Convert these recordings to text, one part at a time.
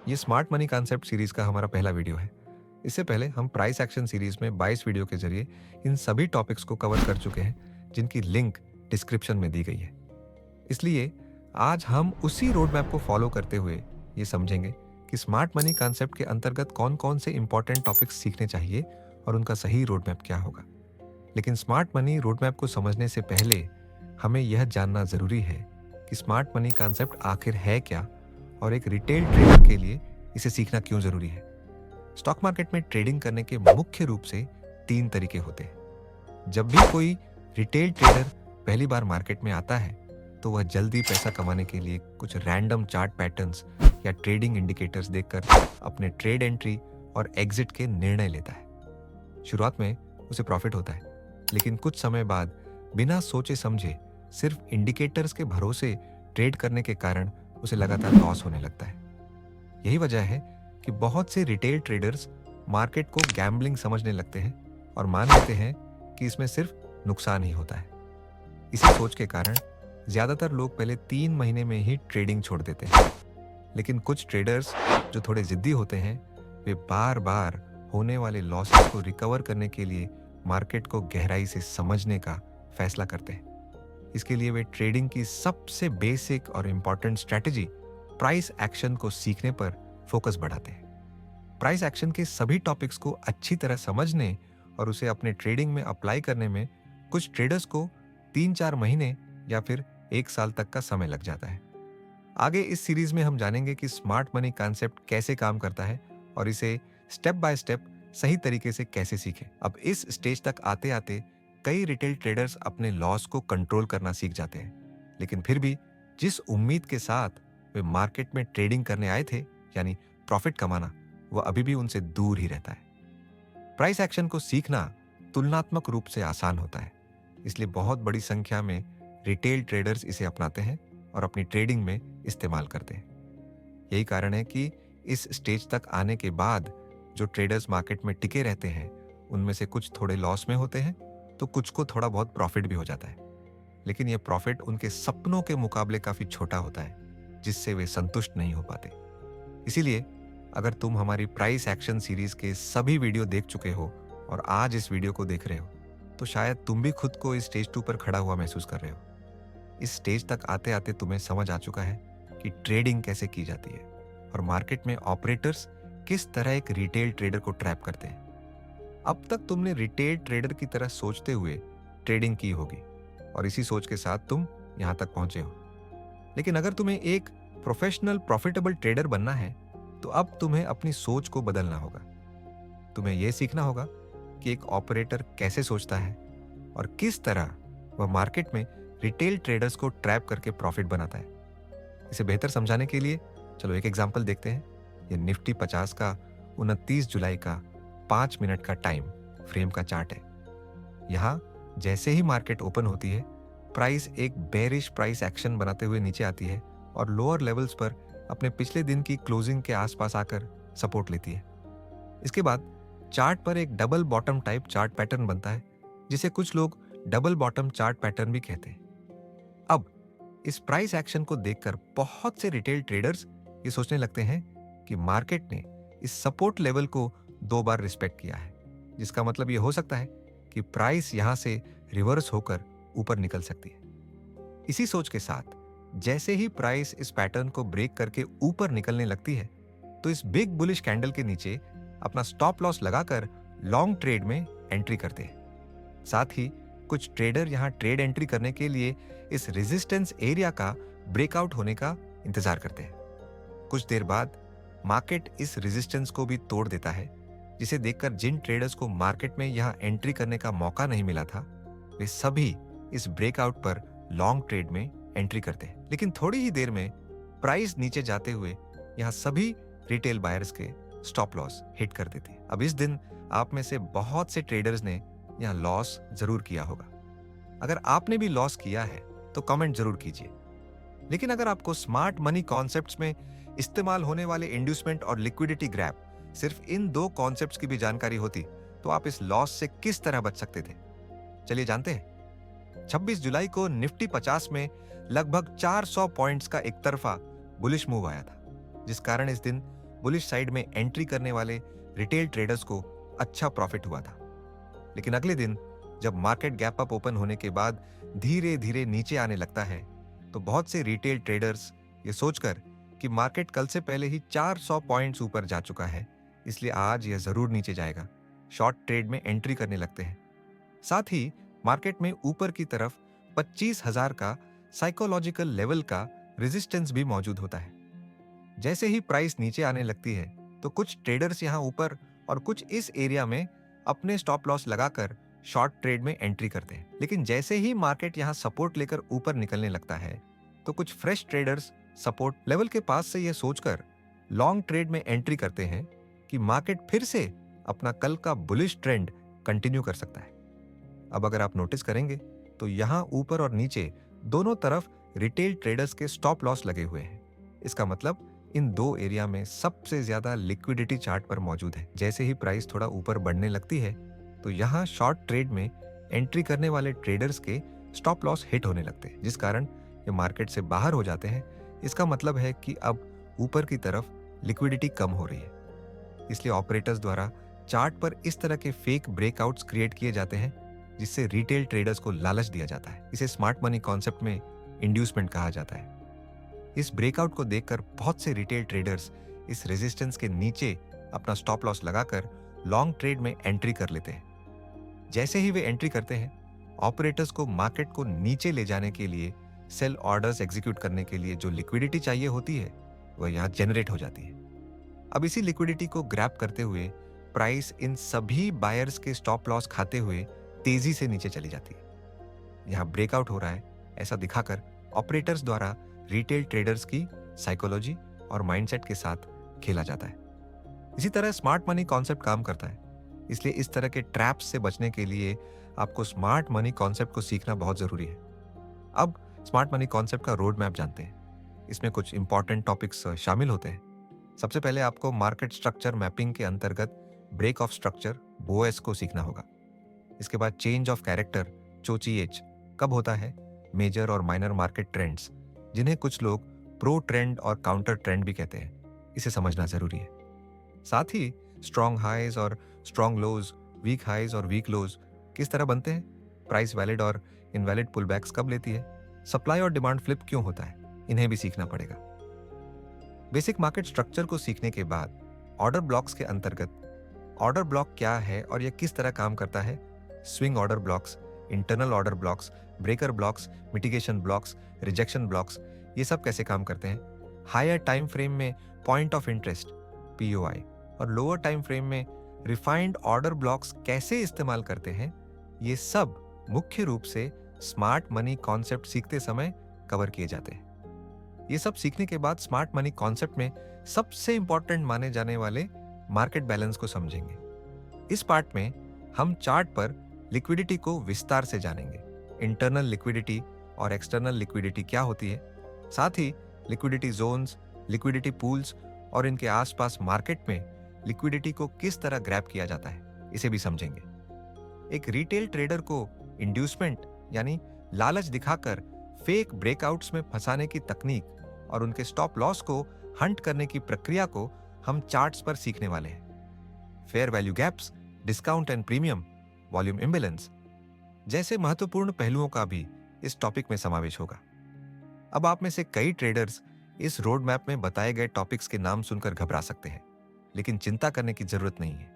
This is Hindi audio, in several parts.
ये स्मार्ट मनी कॉन्सेप्ट सीरीज का हमारा पहला वीडियो है। इससे पहले हम प्राइस एक्शन सीरीज में 22 वीडियो के जरिए इन सभी टॉपिक्स को कवर कर चुके हैं, जिनकी लिंक डिस्क्रिप्शन में दी गई है। इसलिए आज हम उसी रोड मैप को फॉलो करते हुए ये समझेंगे कि स्मार्ट मनी कॉन्सेप्ट के अंतर्गत कौन कौन से इंपॉर्टेंट टॉपिक्स सीखने चाहिए और उनका सही रोड मैप क्या होगा। लेकिन स्मार्ट मनी रोड मैप को समझने से पहले हमें यह जानना जरूरी है कि स्मार्ट मनी कॉन्सेप्ट आखिर है क्या और एक रिटेल ट्रेडर के लिए इसे सीखना क्यों जरूरी है। स्टॉक मार्केट में ट्रेडिंग करने के मुख्य रूप से 3 तरीके होते हैं। जब भी कोई रिटेल ट्रेडर पहली बार मार्केट में आता है तो वह जल्दी पैसा कमाने के लिए कुछ रैंडम चार्ट पैटर्न्स या ट्रेडिंग इंडिकेटर्स देखकर अपने ट्रेड एंट्री और एग्जिट के निर्णय लेता है। शुरुआत में उसे प्रॉफिट होता है, लेकिन कुछ समय बाद बिना सोचे समझे सिर्फ इंडिकेटर्स के भरोसे ट्रेड करने के कारण उसे लगातार लॉस होने लगता है। यही वजह है कि बहुत से रिटेल ट्रेडर्स मार्केट को गैम्बलिंग समझने लगते हैं और मान लेते हैं कि इसमें सिर्फ नुकसान ही होता है। इसी सोच के कारण ज्यादातर लोग पहले 3 महीने में ही ट्रेडिंग छोड़ देते हैं। लेकिन कुछ ट्रेडर्स जो थोड़े जिद्दी होते हैं, वे बार बार होने वाले लॉसेस को रिकवर करने के लिए मार्केट को गहराई से समझने का फैसला करते हैं। इसके लिए वे ट्रेडिंग की सबसे बेसिक और इंपॉर्टेंट स्ट्रैटेजी प्राइस एक्शन को सीखने पर फोकस बढ़ाते हैं। प्राइस एक्शन के सभी टॉपिक्स को अच्छी तरह समझने और उसे अपने ट्रेडिंग में अप्लाई करने में कुछ ट्रेडर्स को 3-4 महीने या फिर 1 साल तक का समय लग जाता है। आगे इस सीरीज में हम जानेंगे कि स्मार्ट मनी कॉन्सेप्ट कैसे काम करता है और इसे स्टेप बाय स्टेप सही तरीके से कैसे सीखें। अब इस स्टेज तक आते आते कई रिटेल ट्रेडर्स अपने लॉस को कंट्रोल करना सीख जाते हैं, लेकिन फिर भी जिस उम्मीद के साथ वे मार्केट में ट्रेडिंग करने आए थे, यानी प्रॉफिट कमाना, वह अभी भी उनसे दूर ही रहता है। प्राइस एक्शन को सीखना तुलनात्मक रूप से आसान होता है, इसलिए बहुत बड़ी संख्या में रिटेल ट्रेडर्स इसे अपनाते हैं और अपनी ट्रेडिंग में इस्तेमाल करते हैं। यही कारण है कि इस स्टेज तक आने के बाद जो ट्रेडर्स मार्केट में टिके रहते हैं, उनमें से कुछ थोड़े लॉस में होते हैं तो कुछ को थोड़ा बहुत प्रॉफिट भी हो जाता है। लेकिन यह प्रॉफिट उनके सपनों के मुकाबले काफी छोटा होता है, जिससे वे संतुष्ट नहीं हो पाते। इसीलिए अगर तुम हमारी प्राइस एक्शन सीरीज के सभी वीडियो देख चुके हो और आज इस वीडियो को देख रहे हो, तो शायद तुम भी खुद को इस स्टेज 2 पर खड़ा हुआ महसूस कर रहे हो। इस स्टेज तक आते आते तुम्हें समझ आ चुका है कि ट्रेडिंग कैसे की जाती है और मार्केट में ऑपरेटर्स किस तरह एक रिटेल ट्रेडर को ट्रैप करते हैं। अब तक तुमने रिटेल ट्रेडर की तरह सोचते हुए ट्रेडिंग की होगी और इसी सोच के साथ तुम यहां तक पहुंचे हो। लेकिन अगर तुम्हें एक प्रोफेशनल प्रॉफिटेबल ट्रेडर बनना है तो अब तुम्हें अपनी सोच को बदलना होगा। तुम्हें यह सीखना होगा कि एक ऑपरेटर कैसे सोचता है और किस तरह वह मार्केट में रिटेल ट्रेडर्स को ट्रैप करके प्रॉफिट बनाता है। इसे बेहतर समझाने के लिए चलो एक एग्जांपल देखते हैं। यह निफ्टी 50 का 29 जुलाई का 5 मिनट का टाइम फ्रेम का चार्ट है। यहां जैसे ही मार्केट ओपन होती है, प्राइस एक बेरिश प्राइस एक्शन बनाते हुए नीचे आती है और लोअर लेवल्स पर अपने पिछले दिन की क्लोजिंग के आसपास आकर सपोर्ट लेती है। इसके बाद चार्ट पर एक double bottom type chart pattern बनता है, जिसे कुछ लोग डबल बॉटम चार्ट पैटर्न भी कहते हैं। अब इस प्राइस एक्शन को देखकर बहुत से रिटेल ट्रेडर्स ये सोचने लगते हैं कि मार्केट ने इस सपोर्ट लेवल को 2 बार रिस्पेक्ट किया है, जिसका मतलब ये हो सकता है कि प्राइस यहां से रिवर्स होकर ऊपर निकल सकती है। इसी सोच के साथ जैसे ही प्राइस इस पैटर्न को ब्रेक करके ऊपर निकलने लगती है, तो इस बिग बुलिश कैंडल के नीचे अपना स्टॉप लॉस लगाकर लॉन्ग ट्रेड में एंट्री करते हैं। साथ ही कुछ ट्रेडर यहां ट्रेड एंट्री करने के लिए इस रेजिस्टेंस एरिया का ब्रेकआउट होने का इंतजार करते हैं। कुछ देर बाद मार्केट इस रेजिस्टेंस को भी तोड़ देता है, जिसे देखकर जिन ट्रेडर्स को मार्केट में यहां एंट्री करने का मौका नहीं मिला था, वे सभी इस ब्रेकआउट पर लॉन्ग ट्रेड में एंट्री करते हैं। लेकिन थोड़ी ही देर में प्राइस नीचे जाते हुए यहां सभी रिटेल बायर्स के स्टॉप लॉस हिट कर देते हैं। अब इस दिन आप में से बहुत से ट्रेडर्स ने यहां लॉस जरूर किया होगा। अगर आपने भी लॉस किया है तो कमेंट जरूर कीजिए। लेकिन अगर आपको स्मार्ट मनी कॉन्सेप्ट्स में इस्तेमाल होने वाले इंड्यूसमेंट और लिक्विडिटी ग्रैप, सिर्फ इन 2 कॉन्सेप्ट्स की भी जानकारी होती तो आप इस लॉस से किस तरह बच सकते थे। चलिए जानते हैं। 26 जुलाई को निफ्टी 50 में लगभग 400 पॉइंट्स का एक तरफा बुलिश मूव आया था, जिस कारण इस दिन बुलिश साइड में एंट्री करने वाले रिटेल ट्रेडर्स को अच्छा प्रॉफिट हुआ था। लेकिन अगले दिन जब मार्केट गैप अप ओपन होने के बाद धीरे धीरे नीचे आने लगता है, तो बहुत से रिटेल ट्रेडर्स ये सोचकर कि मार्केट कल से पहले ही 400 पॉइंट्स ऊपर जा चुका है, इसलिए आज यह जरूर नीचे जाएगा, शॉर्ट ट्रेड में एंट्री करने लगते हैं। साथ ही मार्केट में ऊपर की तरफ 25,000 का साइकोलॉजिकल लेवल का रेजिस्टेंस भी मौजूद होता है। जैसे ही प्राइस नीचे आने लगती है, तो कुछ ट्रेडर्स यहां ऊपर और कुछ इस एरिया में अपने स्टॉप लॉस लगाकर शॉर्ट ट्रेड में एंट्री करते हैं। लेकिन जैसे ही मार्केट यहां सपोर्ट लेकर ऊपर निकलने लगता है, तो कुछ फ्रेश ट्रेडर्स सपोर्ट लेवल के पास से यह सोचकर लॉन्ग ट्रेड में एंट्री करते हैं कि मार्केट फिर से अपना कल का बुलिश ट्रेंड कंटिन्यू कर सकता है। अब अगर आप नोटिस करेंगे तो यहां ऊपर और नीचे दोनों तरफ रिटेल ट्रेडर्स के स्टॉप लॉस लगे हुए हैं। इसका मतलब इन दो एरिया में सबसे ज्यादा लिक्विडिटी चार्ट पर मौजूद है। जैसे ही प्राइस थोड़ा ऊपर बढ़ने लगती है, तो यहाँ शॉर्ट ट्रेड में एंट्री करने वाले ट्रेडर्स के स्टॉप लॉस हिट होने लगते हैं, जिस कारण ये मार्केट से बाहर हो जाते हैं। इसका मतलब है कि अब ऊपर की तरफ लिक्विडिटी कम हो रही है। इसलिए ऑपरेटर्स द्वारा चार्ट पर इस तरह के फेक ब्रेकआउट्स क्रिएट किए जाते हैं, जिससे रिटेल ट्रेडर्स को लालच दिया जाता है। इसे स्मार्ट मनी कॉन्सेप्ट में इंड्यूसमेंट कहा जाता है। इस ब्रेकआउट को देखकर बहुत से रिटेल ट्रेडर्स इस रेजिस्टेंस के नीचे अपना स्टॉप लॉस लगाकर लॉन्ग ट्रेड में एंट्री कर लेते हैं। जैसे ही वे एंट्री करते हैं, ऑपरेटर्स को मार्केट को नीचे ले जाने के लिए सेल ऑर्डर्स एग्जीक्यूट करने के लिए जो लिक्विडिटी चाहिए होती है, वह यहाँ जनरेट हो जाती है। अब इसी लिक्विडिटी को ग्रैब करते हुए प्राइस इन सभी बायर्स के स्टॉप लॉस खाते हुए तेजी से नीचे चली जाती है। यहाँ ब्रेकआउट हो रहा है ऐसा दिखाकर ऑपरेटर्स द्वारा रिटेल ट्रेडर्स की साइकोलॉजी और माइंडसेट के साथ खेला जाता है। इसी तरह स्मार्ट मनी कॉन्सेप्ट काम करता है। इसलिए इस तरह के ट्रैप्स से बचने के लिए आपको स्मार्ट मनी कॉन्सेप्ट को सीखना बहुत जरूरी है। अब स्मार्ट मनी कॉन्सेप्ट का रोड मैप जानते हैं। इसमें कुछ इंपॉर्टेंट टॉपिक्स शामिल होते हैं। सबसे पहले आपको मार्केट स्ट्रक्चर मैपिंग के अंतर्गत ब्रेक ऑफ स्ट्रक्चर बोएस को सीखना होगा। इसके बाद चेंज ऑफ कैरेक्टर चोचीएच कब होता है, मेजर और माइनर मार्केट ट्रेंड्स, जिन्हें कुछ लोग प्रो ट्रेंड और काउंटर ट्रेंड भी कहते हैं, इसे समझना जरूरी है। साथ ही स्ट्रॉन्ग हाइज और स्ट्रॉन्ग लोज, वीक हाइज और वीक लोज किस तरह बनते हैं, प्राइस वैलिड और इनवैलिड पुलबैक्स कब लेती है, सप्लाई और डिमांड फ्लिप क्यों होता है, इन्हें भी सीखना पड़ेगा। बेसिक मार्केट स्ट्रक्चर को सीखने के बाद ऑर्डर ब्लॉक्स के अंतर्गत ऑर्डर ब्लॉक क्या है और यह किस तरह काम करता है, swing order blocks, internal order blocks, breaker blocks, mitigation blocks, rejection blocks, ये सब कैसे काम करते हैं, हायर टाइम फ्रेम में पॉइंट ऑफ इंटरेस्ट POI और लोअर टाइम फ्रेम में रिफाइंड ऑर्डर ब्लॉक्स कैसे इस्तेमाल करते हैं, ये सब मुख्य रूप से स्मार्ट मनी कॉन्सेप्ट सीखते समय कवर किए जाते हैं। ये सब सीखने के बाद स्मार्ट मनी कॉन्सेप्ट में सबसे इंपॉर्टेंट माने जाने वाले मार्केट बैलेंस को समझेंगे। इस पार्ट में हम चार्ट पर लिक्विडिटी को विस्तार से जानेंगे। इंटरनल लिक्विडिटी और एक्सटर्नल लिक्विडिटी क्या होती है, साथ ही लिक्विडिटी जोन्स, लिक्विडिटी पूल्स और इनके आसपास मार्केट में लिक्विडिटी को किस तरह ग्रैब किया जाता है, इसे भी समझेंगे। एक रिटेल ट्रेडर को इंड्यूसमेंट यानी लालच दिखाकर फेक ब्रेकआउट्स में फंसाने की तकनीक और उनके स्टॉप लॉस को हंट करने की प्रक्रिया को हम चार्ट्स पर सीखने वाले हैं। Fair value gaps, discount and premium, volume imbalance जैसे महत्वपूर्ण पहलुओं का भी इस टॉपिक में समावेश होगा। अब आप में से कई ट्रेडर्स इस रोड मैप में बताए गए टॉपिक्स के नाम सुनकर घबरा सकते हैं, लेकिन चिंता करने की जरूरत नहीं है।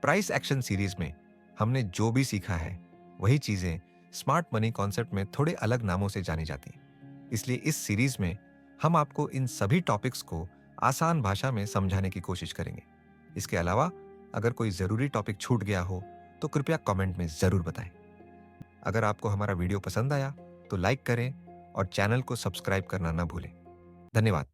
प्राइस एक्शन सीरीज में हमने जो भी सीखा है, वही चीजें स्मार्ट मनी कॉन्सेप्ट में थोड़े अलग नामों से जानी जाती हैं। इसलिए इस सीरीज में हम आपको इन सभी टॉपिक्स को आसान भाषा में समझाने की कोशिश करेंगे। इसके अलावा अगर कोई जरूरी टॉपिक छूट गया हो तो कृपया कमेंट में जरूर बताएं। अगर आपको हमारा वीडियो पसंद आया तो लाइक करें और चैनल को सब्सक्राइब करना ना भूलें। धन्यवाद।